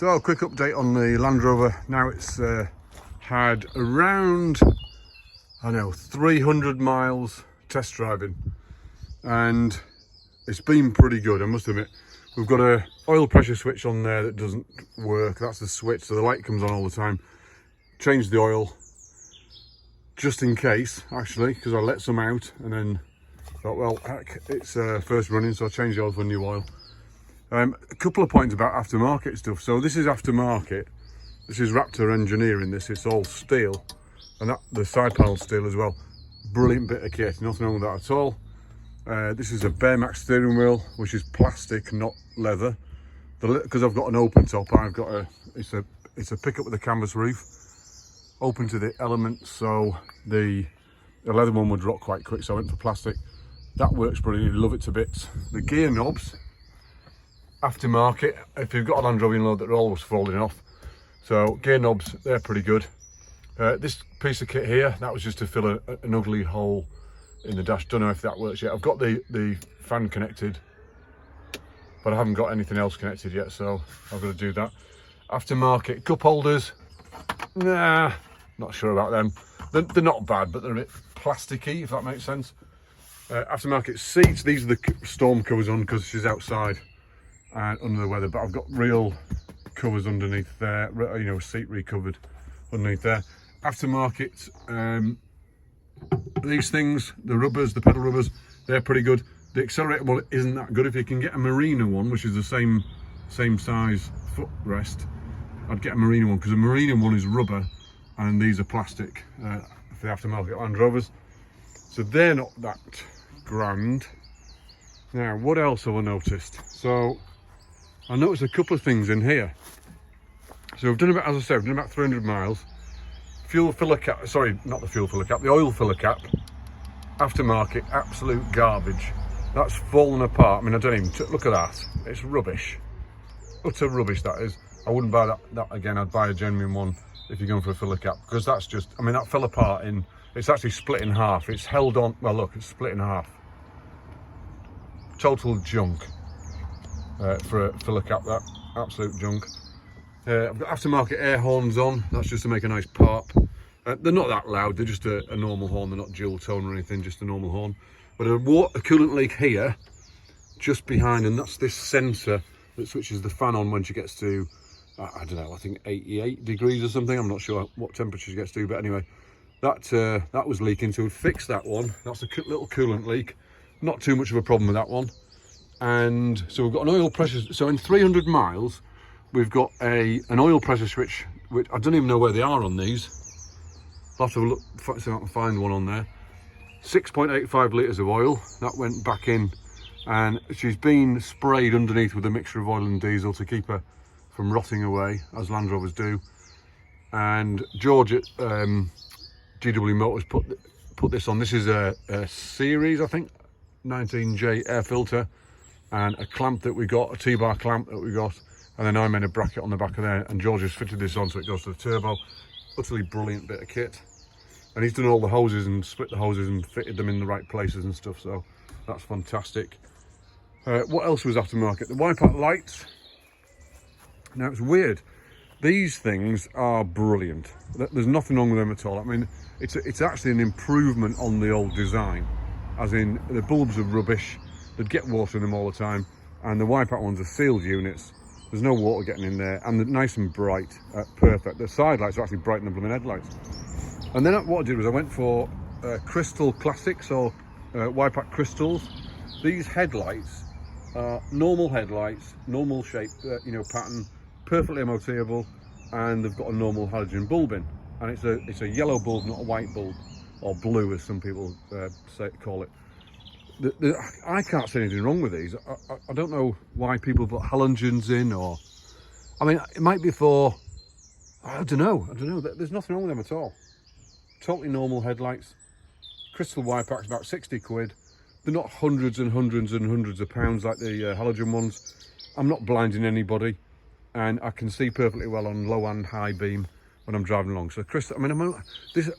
So a quick update on the Land Rover. Now it's had around, 300 miles test driving, and it's been pretty good, I must admit. We've got a oil pressure switch on there that doesn't work. That's the switch, so the light comes on all the time. Changed the oil just in case, actually, because I let some out and then thought, well, heck, it's first running, so I changed the oil for new oil. A couple of points about aftermarket stuff. So this is aftermarket. This is Raptor engineering. It's all steel, and the side panel steel as well. Brilliant bit of kit. Nothing wrong with that at all. This is a Bearmax steering wheel, which is plastic, not leather. Because I've got an open top, it's a pickup with a canvas roof, open to the elements. So the leather one would rot quite quick, so I went for plastic. That works brilliant. Love it to bits. The gear knobs. Aftermarket. If you've got a Land Rover, you know that they're always falling off. So gear knobs, they're pretty good. This piece of kit here, that was just to fill an ugly hole in the dash. Don't know if that works yet. I've got the fan connected, but I haven't got anything else connected yet, so I've got to do that. Aftermarket cup holders, nah, not sure about them. They're not bad, but they're a bit plasticky, if that makes sense. Aftermarket seats, these are the storm covers on because she's outside and under the weather, but I've got real covers underneath there, seat recovered underneath there. Aftermarket, these things, the rubbers, the pedal rubbers, they're pretty good. The accelerator one isn't that good. If you can get a Marina one, which is the same size footrest, I'd get a Marina one, because a Marina one is rubber and these are plastic for the aftermarket Land Rovers. So they're not that grand. Now, what else have I noticed? So I noticed a couple of things in here. So we've done about, as I said, we've done about 300 miles. Fuel filler cap, sorry, not the fuel filler cap, the oil filler cap. Aftermarket, absolute garbage. That's fallen apart. I mean, I don't even, look at that. It's rubbish. Utter rubbish, that is. I wouldn't buy that again. I'd buy a genuine one if you're going for a filler cap, because that's just, I mean, that fell apart it's actually split in half. It's held on, well look, it's split in half. Total junk for a filler cap, that, absolute junk. I've got aftermarket air horns on. That's just to make a nice pop. They're not that loud, they're just a normal horn. They're not dual tone or anything, just a normal horn. But a coolant leak here, just behind, and that's this sensor that switches the fan on when she gets to, I don't know, I think 88 degrees or something. I'm not sure what temperature she gets to, but anyway, that was leaking, so we fixed that one. That's a little coolant leak. Not too much of a problem with that one. And so we've got an oil pressure, so in 300 miles, we've got an oil pressure switch, which I don't even know where they are on these. I'll have to look, see if I can find one on there. 6.85 litres of oil, that went back in, and she's been sprayed underneath with a mixture of oil and diesel to keep her from rotting away, as Land Rovers do. And George at GW Motors put this on. This is a series, I think, 19J air filter, and a clamp that we got, a T-bar clamp that we got, and then I made a bracket on the back of there, and George has fitted this on so it goes to the turbo. Utterly brilliant bit of kit. And he's done all the hoses and split the hoses and fitted them in the right places and stuff, so that's fantastic. What else was aftermarket? The wipeout lights. Now, it's weird. These things are brilliant. There's nothing wrong with them at all. I mean, it's actually an improvement on the old design. As in, the bulbs are rubbish. They'd get water in them all the time. And the wipeout ones are sealed units. There's no water getting in there. And they're nice and bright. Perfect. The side lights are actually brighter than the blooming headlights. And then what I did was I went for crystal classics, or wipeout crystals. These headlights are normal headlights, normal shape, pattern, perfectly MOTable, and they've got a normal halogen bulb in. And it's a yellow bulb, not a white bulb, or blue as some people call it. I can't see anything wrong with these. I don't know why people put halogens in, or, I mean, it might be for, I don't know. There's nothing wrong with them at all. Totally normal headlights. Crystal wipeouts, about 60 quid. They're not hundreds and hundreds and hundreds of pounds like the halogen ones. I'm not blinding anybody, and I can see perfectly well on low and high beam when I'm driving along. So crystal, I mean,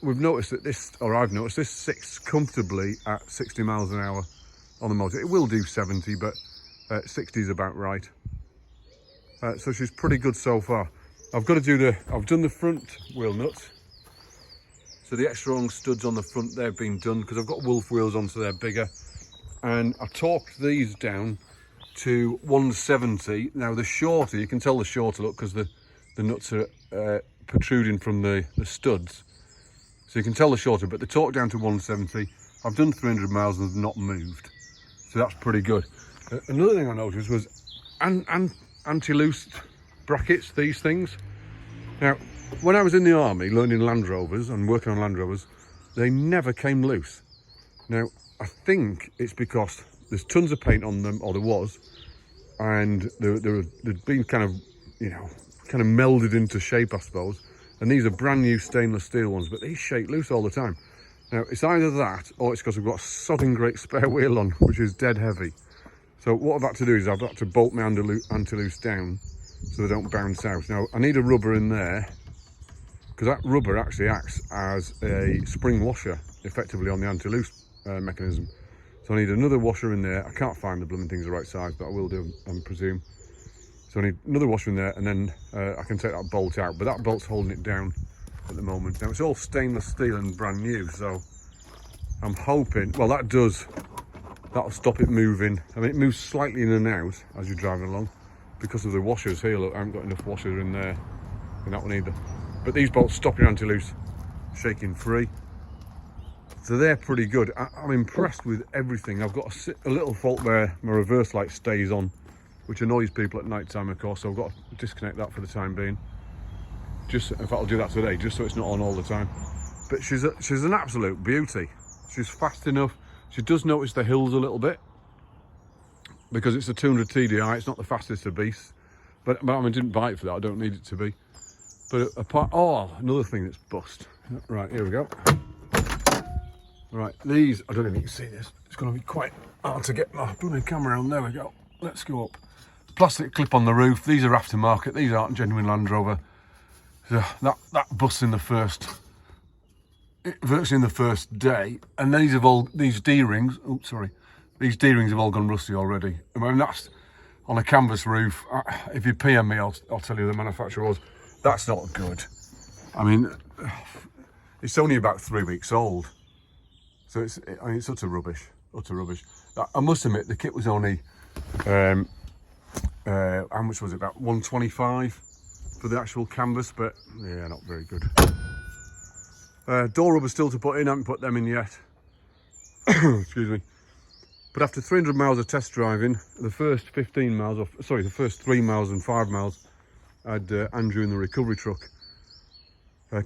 we've noticed that I've noticed this sits comfortably at 60 miles an hour on the motor. It will do 70, but 60 is about right. So she's pretty good so far. I've done the front wheel nuts. So the extra long studs on the front, they've been done because I've got wolf wheels on, so they're bigger. And I torqued these down to 170. Now the shorter, you can tell the shorter look because the nuts are protruding from the studs. So you can tell the shorter, but the torque down to 170. I've done 300 miles and not moved. So that's pretty good. Another thing I noticed was anti-loose brackets, these things. Now, when I was in the army learning Land Rovers and working on Land Rovers, they never came loose. Now, I think it's because there's tons of paint on them, or there was, and they'd been kind of melded into shape, I suppose. And these are brand new stainless steel ones, but they shake loose all the time. Now, it's either that, or it's because I've got a sodding great spare wheel on, which is dead heavy. So what I've had to do is I've had to bolt my anti-loose down so they don't bounce out. Now, I need a rubber in there, because that rubber actually acts as a spring washer, effectively, on the anti-loose mechanism. So I need another washer in there. I can't find the blooming things the right size, but I will do, I presume. So I need another washer in there, and then I can take that bolt out. But that bolt's holding it down at the moment. Now, it's all stainless steel and brand new, so I'm hoping, well, that'll stop it moving. I mean, it moves slightly in and out as you're driving along because of the washers here. Look, I haven't got enough washer in there in that one either. But these bolts stop your anti-loose shaking free. So they're pretty good. I'm impressed with everything. I've got a little fault where my reverse light stays on, which annoys people at night time, of course, so I've got to disconnect that for the time being. In fact, I'll do that today, just so it's not on all the time. But she's an absolute beauty. She's fast enough. She does notice the hills a little bit, because it's a 200 TDI, it's not the fastest of beasts. But I mean, I didn't buy it for that, I don't need it to be. But another thing that's bust. Right, here we go. Right, these, I don't know if you can see this. It's going to be quite hard to get my blooming camera on. There we go. Let's go up. Plastic clip on the roof. These are aftermarket. These aren't genuine Land Rover. So that busts in virtually in the first day. And these D-rings. Oh, sorry. These D-rings have all gone rusty already. I mean, that's on a canvas roof. If you PM me, I'll tell you the manufacturer was. That's not good. I mean, it's only about 3 weeks old. So it's utter rubbish, utter rubbish. I must admit, the kit was only, how much was it, about 125 for the actual canvas, but yeah, not very good. Door rubbers still to put in, I haven't put them in yet. Excuse me. But after 300 miles of test driving, the first 3 miles and 5 miles, I had Andrew in the recovery truck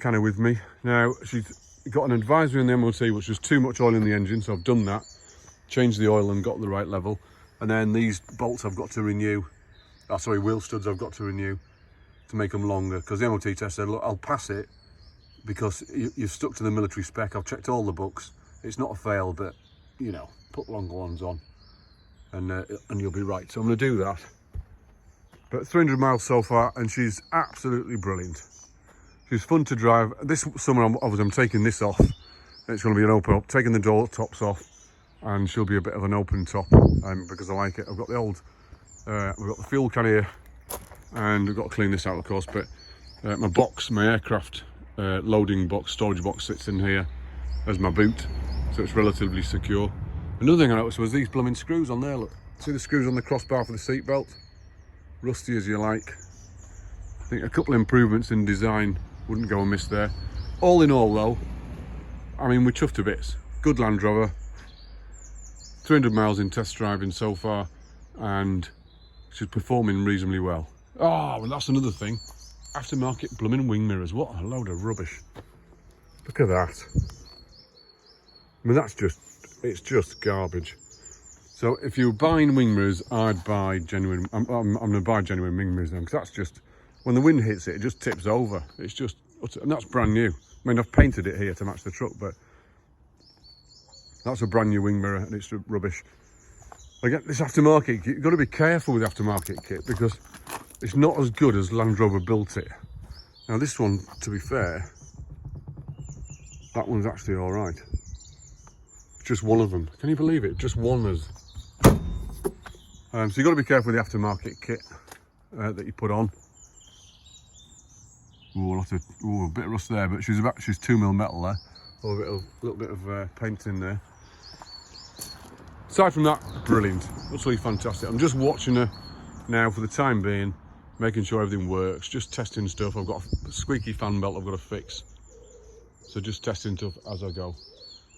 kind of with me. Now, she's got an advisory in the MOT, which was too much oil in the engine, so I've done that. Changed the oil and got the right level. And then these bolts I've got to renew. Wheel studs I've got to renew to make them longer, because the MOT test said, look, I'll pass it because you've stuck to the military spec. I've checked all the books. It's not a fail, but, you know, put longer ones on and you'll be right. So I'm going to do that. But 300 miles so far, and she's absolutely brilliant. She's fun to drive. This summer, I'm taking this off. It's going to be an open up, taking the door tops off, and she'll be a bit of an open top because I like it. I've got the old, we've got the fuel can here, and we've got to clean this out, of course. But my aircraft loading box, storage box sits in here as my boot, so it's relatively secure. Another thing I noticed was these blooming screws on there. Look, see the screws on the crossbar for the seat belt? Rusty as you like. I think a couple of improvements in design wouldn't go amiss there. All in all though, I mean, we're chuffed to bits. Good Land Rover, 300 miles in test driving so far, and she's performing reasonably well. Oh, well, that's another thing. Aftermarket blooming wing mirrors. What a load of rubbish. Look at that. I mean, it's just garbage. So if you're buying wing mirrors, I'd buy genuine. I'm going to buy genuine wing mirrors then, because that's just, when the wind hits it, it just tips over. It's just, and that's brand new. I mean, I've painted it here to match the truck, but that's a brand new wing mirror, and it's rubbish. Again, this aftermarket kit, you've got to be careful with aftermarket kit, because it's not as good as Land Rover built it. Now this one, to be fair, that one's actually all right. Just one of them. Can you believe it? Just one is. So you've got to be careful with the aftermarket kit. that you put on. Ooh, a bit of rust there, but she's 2mm metal there. A little bit of paint in there. Aside from that, brilliant, utterly fantastic. I'm just watching her now for the time being, making sure everything works, just testing stuff. I've got a squeaky fan belt I've got to fix. So just testing stuff as I go.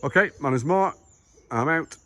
Okay, my name's Mark, I'm out.